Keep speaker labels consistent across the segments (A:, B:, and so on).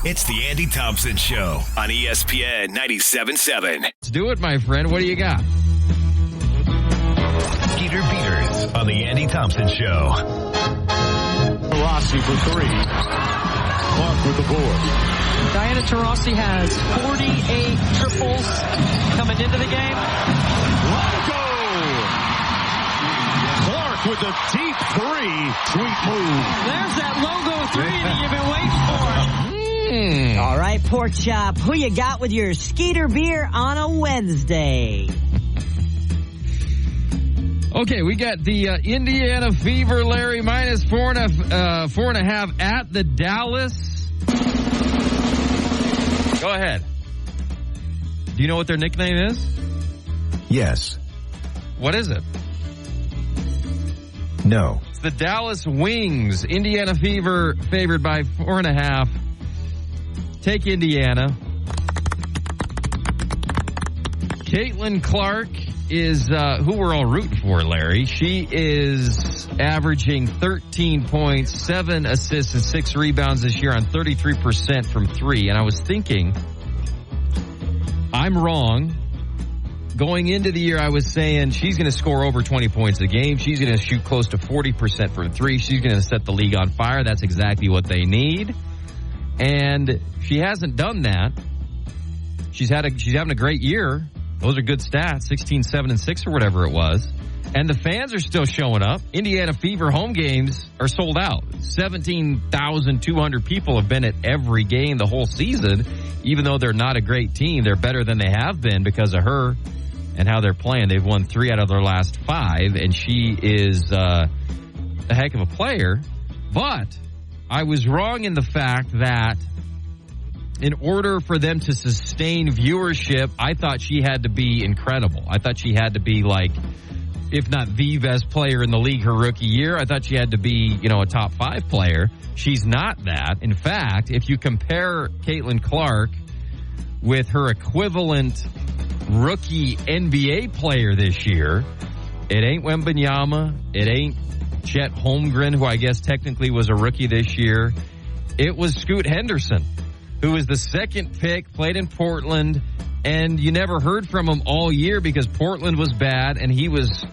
A: It's the Andy Thompson Show on ESPN 97.7.
B: Let's do it, my friend. What do you got?
A: Skeeter Peters on the Andy Thompson Show.
C: Taurasi for three. Clark with the board.
D: Diana Taurasi has 48 triples coming into the game.
C: Let go! Clark with a deep three. Sweet move.
D: There's that logo three that you've been waiting for.
E: All right, Pork Chop, who you got with your Skeeter beer on a Wednesday?
B: Okay, we got the Indiana Fever, Larry, minus 4.5 at the Dallas. Go ahead. Do you know what their nickname is?
F: Yes.
B: What is it?
F: No.
B: It's the Dallas Wings. Indiana Fever favored by 4.5. Take Indiana. Caitlin Clark is who we're all rooting for, Larry. She is averaging 13 points, 7 assists, and 6 rebounds this year on 33% from three. And I was thinking, I'm wrong. Going into the year, I was saying she's going to score over 20 points a game. She's going to shoot close to 40% from three. She's going to set the league on fire. That's exactly what they need. And she hasn't done that. She's having a great year. Those are good stats, 16, 7, and 6 or whatever it was. And the fans are still showing up. Indiana Fever home games are sold out. 17,200 people have been at every game the whole season. Even though they're not a great team, they're better than they have been because of her and how they're playing. They've won 3 out of their last 5, and she is a heck of a player. But I was wrong in the fact that in order for them to sustain viewership, I thought she had to be incredible. I thought she had to be like, if not the best player in the league her rookie year, I thought she had to be, a top 5 player. She's not that. In fact, if you compare Caitlin Clark with her equivalent rookie NBA player this year, it ain't Wembanyama. It ain't Chet Holmgren, who I guess technically was a rookie this year. It was Scoot Henderson, who was the second pick, played in Portland, and you never heard from him all year because Portland was bad and he was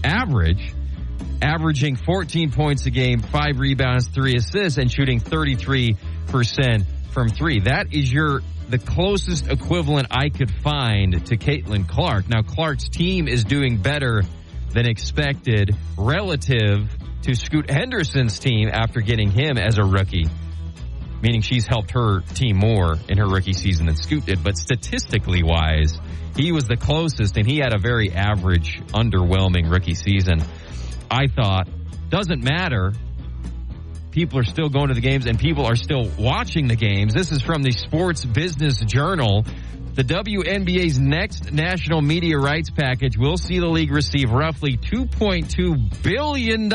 B: averaging 14 points a game, 5 rebounds, 3 assists, and shooting 33% from three. That is the closest equivalent I could find to Caitlin Clark. Now, Clark's team is doing better than expected relative to Scoot Henderson's team after getting him as a rookie, meaning she's helped her team more in her rookie season than Scoot did. But statistically wise, he was the closest, and he had a very average, underwhelming rookie season. I thought, doesn't matter. People are still going to the games, and people are still watching the games. This is from the Sports Business Journal. The WNBA's next national media rights package will see the league receive roughly $2.2 billion,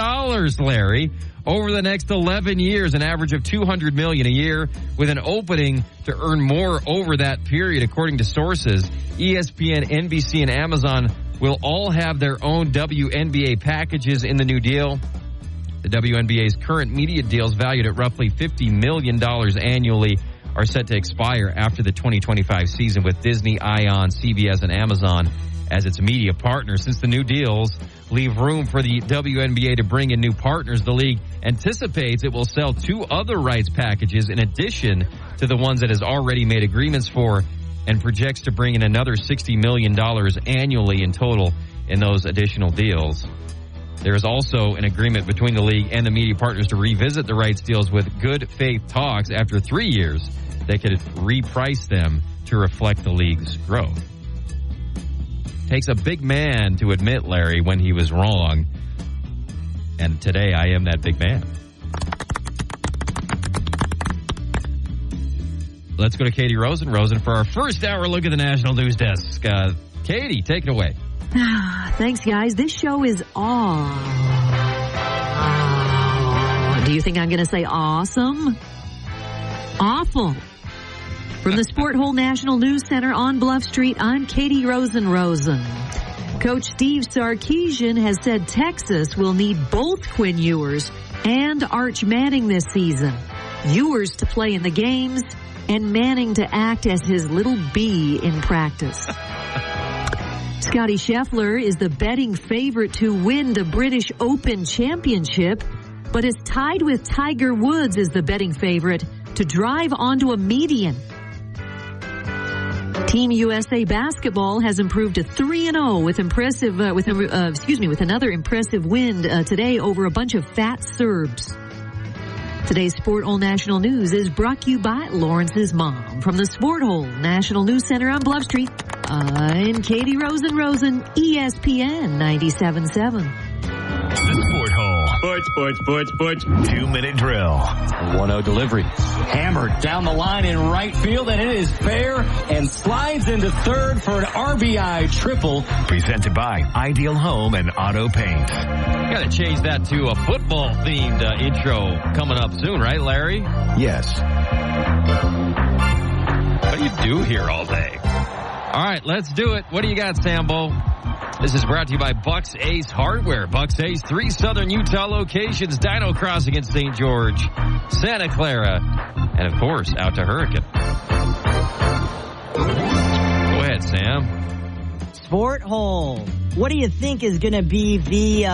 B: Larry, over the next 11 years, an average of $200 million a year, with an opening to earn more over that period, according to sources. ESPN, NBC, and Amazon will all have their own WNBA packages in the new deal. The WNBA's current media deals, valued at roughly $50 million annually, are set to expire after the 2025 season, with Disney, ION, CBS, and Amazon as its media partners. Since the new deals leave room for the WNBA to bring in new partners, the league anticipates it will sell 2 other rights packages in addition to the ones it has already made agreements for, and projects to bring in another $60 million annually in total in those additional deals. There is also an agreement between the league and the media partners to revisit the rights deals with good faith talks. After 3 years, they could reprice them to reflect the league's growth. Takes a big man to admit, Larry, when he was wrong. And today I am that big man. Let's go to Katie Rosen for our first hour look at the National News Desk. Katie, take it away.
G: Thanks, guys. This show is do you think I'm going to say awesome? Awful. From the Sport Hole National News Center on Bluff Street, I'm Katie Rosen. Coach Steve Sarkisian has said Texas will need both Quinn Ewers and Arch Manning this season. Ewers to play in the games, and Manning to act as his little bee in practice. Scottie Scheffler is the betting favorite to win the British Open Championship, but is tied with Tiger Woods as the betting favorite to drive onto a median. Team USA basketball has improved to 3-0 with another impressive win today over a bunch of fat Serbs. Today's Sport Hole National News is brought to you by Lawrence's mom. From the Sport Hole National News Center on Bluff Street, I'm Katie Rosen, ESPN 97.7.
A: The Sport Hole. Sports. 2-minute drill.
H: 1-0 delivery. Hammered down the line in right field, and it is fair and slides into third for an RBI triple.
A: Presented by Ideal Home and Auto Paint.
B: Got to change that to a football-themed intro coming up soon, right, Larry?
F: Yes.
B: What do you do here all day? All right, let's do it. What do you got, Sambo? This is brought to you by Bucks Ace Hardware. Bucks Ace, 3 Southern Utah locations. Dino Crossing in St. George, Santa Clara, and, of course, out to Hurricane. Go ahead, Sam.
E: Sport Hole. What do you think is going to be the,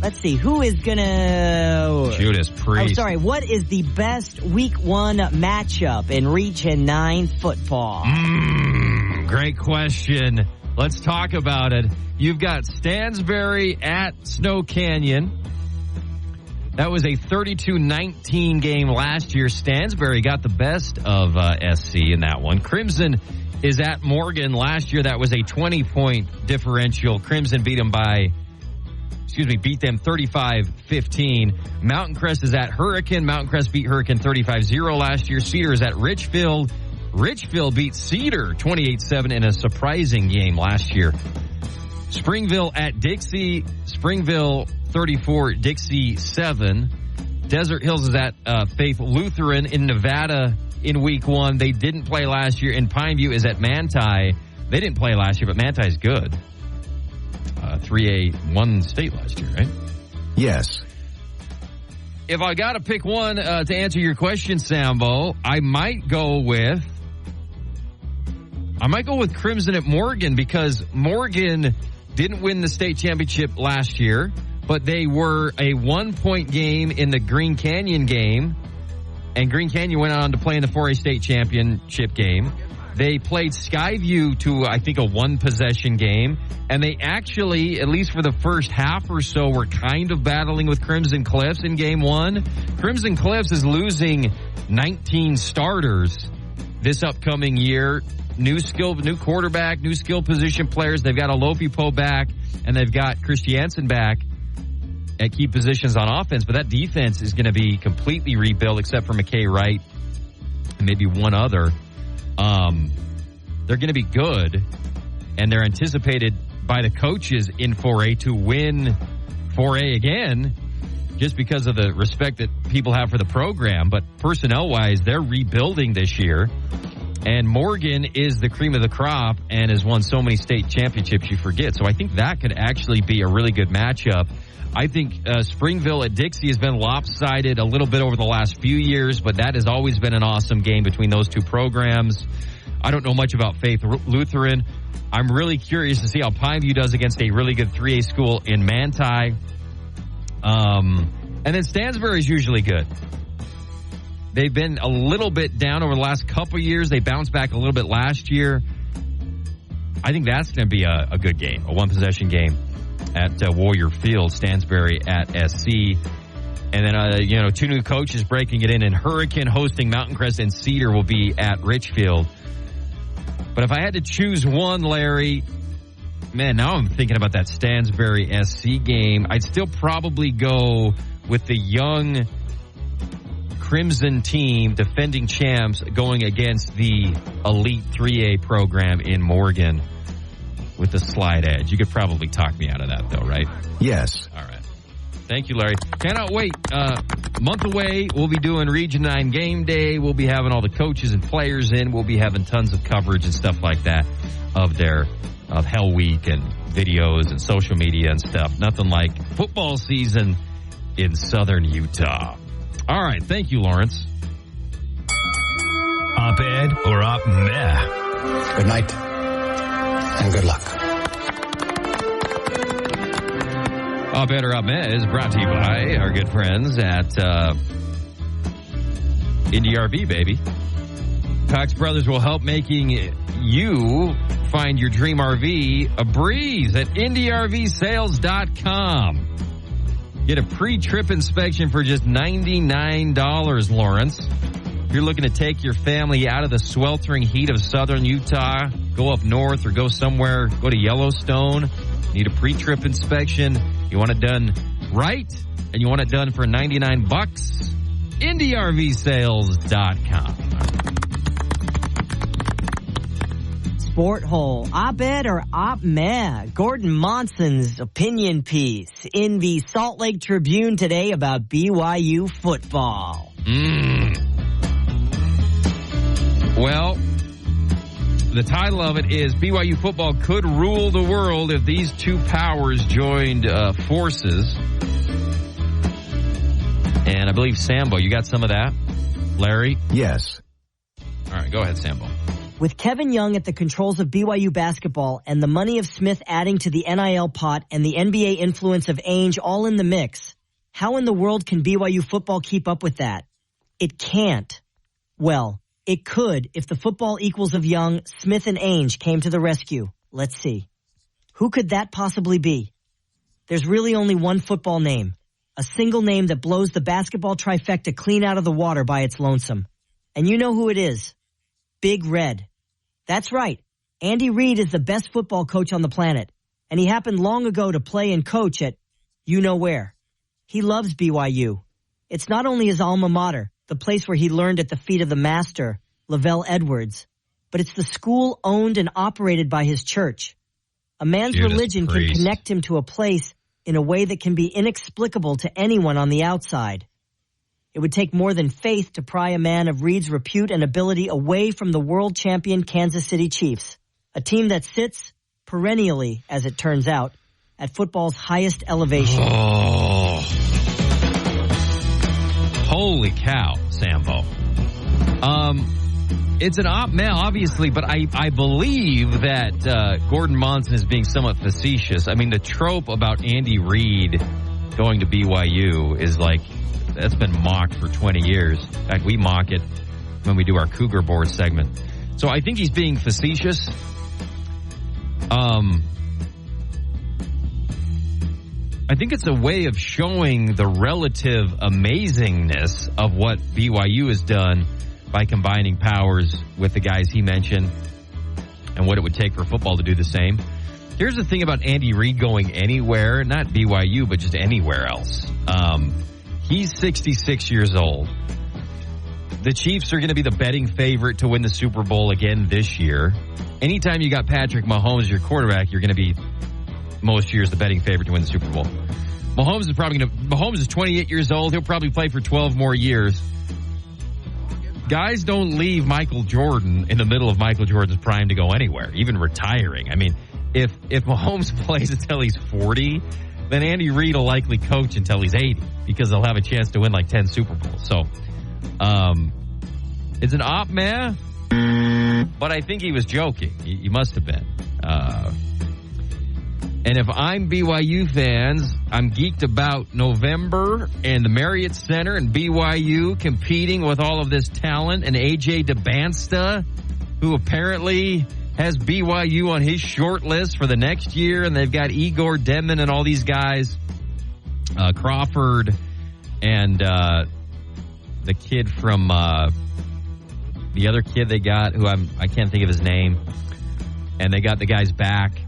E: let's see, who is going to...
B: Judas Priest.
E: What is the best Week 1 matchup in Region 9 football?
B: Great question. Let's talk about it. You've got Stansbury at Snow Canyon. That was a 32-19 game last year. Stansbury got the best of SC in that one. Crimson is at Morgan. Last year, that was a 20-point differential. Crimson beat them 35-15. Mountain Crest is at Hurricane. Mountain Crest beat Hurricane 35-0 last year. Cedar is at Richfield. Richfield beat Cedar 28-7 in a surprising game last year. Springville at Dixie. Springville 34, Dixie 7. Desert Hills is at Faith Lutheran in Nevada in Week 1. They didn't play last year. And Pineview is at Manti. They didn't play last year, but Manti is good. 3A won state last year, right?
F: Yes.
B: If I got to pick one to answer your question, Sambo, I might go with Crimson at Morgan, because Morgan didn't win the state championship last year, but they were a 1-point game in the Green Canyon game, and Green Canyon went on to play in the 4A state championship game. They played Skyview to, I think, a 1-possession game, and they actually, at least for the first half or so, were kind of battling with Crimson Cliffs in game 1. Crimson Cliffs is losing 19 starters this upcoming year. New quarterback, new skill position players. They've got Alofipo back, and they've got Christiansen back at key positions on offense. But that defense is going to be completely rebuilt, except for McKay Wright and maybe one other. They're going to be good, and they're anticipated by the coaches in 4A to win 4A again, just because of the respect that people have for the program. But personnel-wise, they're rebuilding this year. And Morgan is the cream of the crop and has won so many state championships you forget. So I think that could actually be a really good matchup. I think Springville at Dixie has been lopsided a little bit over the last few years, but that has always been an awesome game between those two programs. I don't know much about Faith Lutheran. I'm really curious to see how Pineview does against a really good 3A school in Manti. And then Stansbury is usually good. They've been a little bit down over the last couple years. They bounced back a little bit last year. I think that's going to be a good game, a 1-possession game at Warrior Field. Stansbury at SC. And then, 2 new coaches breaking it in Hurricane hosting Mountain Crest, and Cedar will be at Richfield. But if I had to choose one, Larry, man, now I'm thinking about that Stansbury SC game. I'd still probably go with the young Crimson team, defending champs, going against the elite 3A program in Morgan with the slide edge. You could probably talk me out of that, though, right?
F: Yes.
B: All right. Thank you, Larry. Cannot wait. Month away, we'll be doing Region 9 game day. We'll be having all the coaches and players in. We'll be having tons of coverage and stuff like that of Hell Week and videos and social media and stuff. Nothing like football season in southern Utah. All right. Thank you, Lawrence.
A: Op-ed or op-meh?
F: Good night and good luck.
B: Op-ed or op-meh is brought to you by our good friends at Indy RV, baby. Cox Brothers will help making you find your dream RV a breeze at IndyRVsales.com. Get a pre-trip inspection for just $99, Lawrence. If you're looking to take your family out of the sweltering heat of southern Utah, go up north or go somewhere, go to Yellowstone, need a pre-trip inspection, you want it done right, and you want it done for $99, IndyRVsales.com.
E: Sport Hole, op-ed or op-meh? Gordon Monson's opinion piece in the Salt Lake Tribune today about BYU football.
B: Well, the title of it is BYU football could rule the world if these two powers joined forces. And I believe, Sambo, you got some of that? Larry?
F: Yes.
B: All right, go ahead, Sambo.
E: With Kevin Young at the controls of BYU basketball and the money of Smith adding to the NIL pot and the NBA influence of Ainge all in the mix, how in the world can BYU football keep up with that? It can't. Well, it could if the football equals of Young, Smith, and Ainge came to the rescue. Let's see. Who could that possibly be? There's really only one football name. A single name that blows the basketball trifecta clean out of the water by its lonesome. And you know who it is. Big Red. That's right. Andy Reid is the best football coach on the planet. And he happened long ago to play and coach at you know where. He loves BYU. It's not only his alma mater, the place where he learned at the feet of the master, Lavelle Edwards, but it's the school owned and operated by his church. A man's religion can connect him to a place in a way that can be inexplicable to anyone on the outside. It would take more than faith to pry a man of Reid's repute and ability away from the world champion Kansas City Chiefs, a team that sits perennially, as it turns out, at football's highest elevation.
B: Oh. Holy cow, Sambo. It's an op-meh, obviously, but I believe that Gordon Monson is being somewhat facetious. I mean, the trope about Andy Reid going to BYU is like, that's been mocked for 20 years. In fact, we mock it when we do our Cougar Board segment. So I think he's being facetious. I think it's a way of showing the relative amazingness of what BYU has done by combining powers with the guys he mentioned and what it would take for football to do the same. Here's the thing about Andy Reid going anywhere, not BYU, but just anywhere else. He's 66 years old. The Chiefs are going to be the betting favorite to win the Super Bowl again this year. Anytime you got Patrick Mahomes, your quarterback, you're going to be most years the betting favorite to win the Super Bowl. Mahomes is 28 years old. He'll probably play for 12 more years. Guys don't leave Michael Jordan in the middle of Michael Jordan's prime to go anywhere, even retiring. I mean, if Mahomes plays until he's 40, then Andy Reid will likely coach until he's 80 because they'll have a chance to win like 10 Super Bowls. So, it's an op-meh, but I think he was joking. He must have been. And if I'm BYU fans, I'm geeked about November and the Marriott Center and BYU competing with all of this talent and AJ DeBansta, who apparently has BYU on his short list for the next year, and they've got Igor Denman and all these guys, Crawford and the kid from the other kid they got, who I can't think of his name, and they got the guys back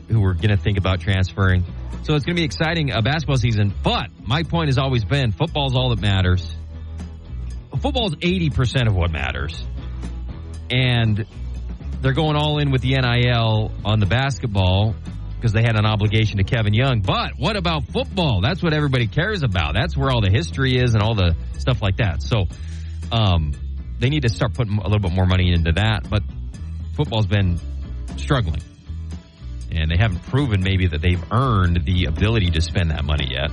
B: who were going to think about transferring. So it's going to be exciting basketball season, but my point has always been football's all that matters. Football's 80% of what matters. And they're going all in with the NIL on the basketball because they had an obligation to Kevin Young. But what about football? That's what everybody cares about. That's where all the history is and all the stuff like that. So they need to start putting a little bit more money into that. But football's been struggling. And they haven't proven maybe that they've earned the ability to spend that money yet.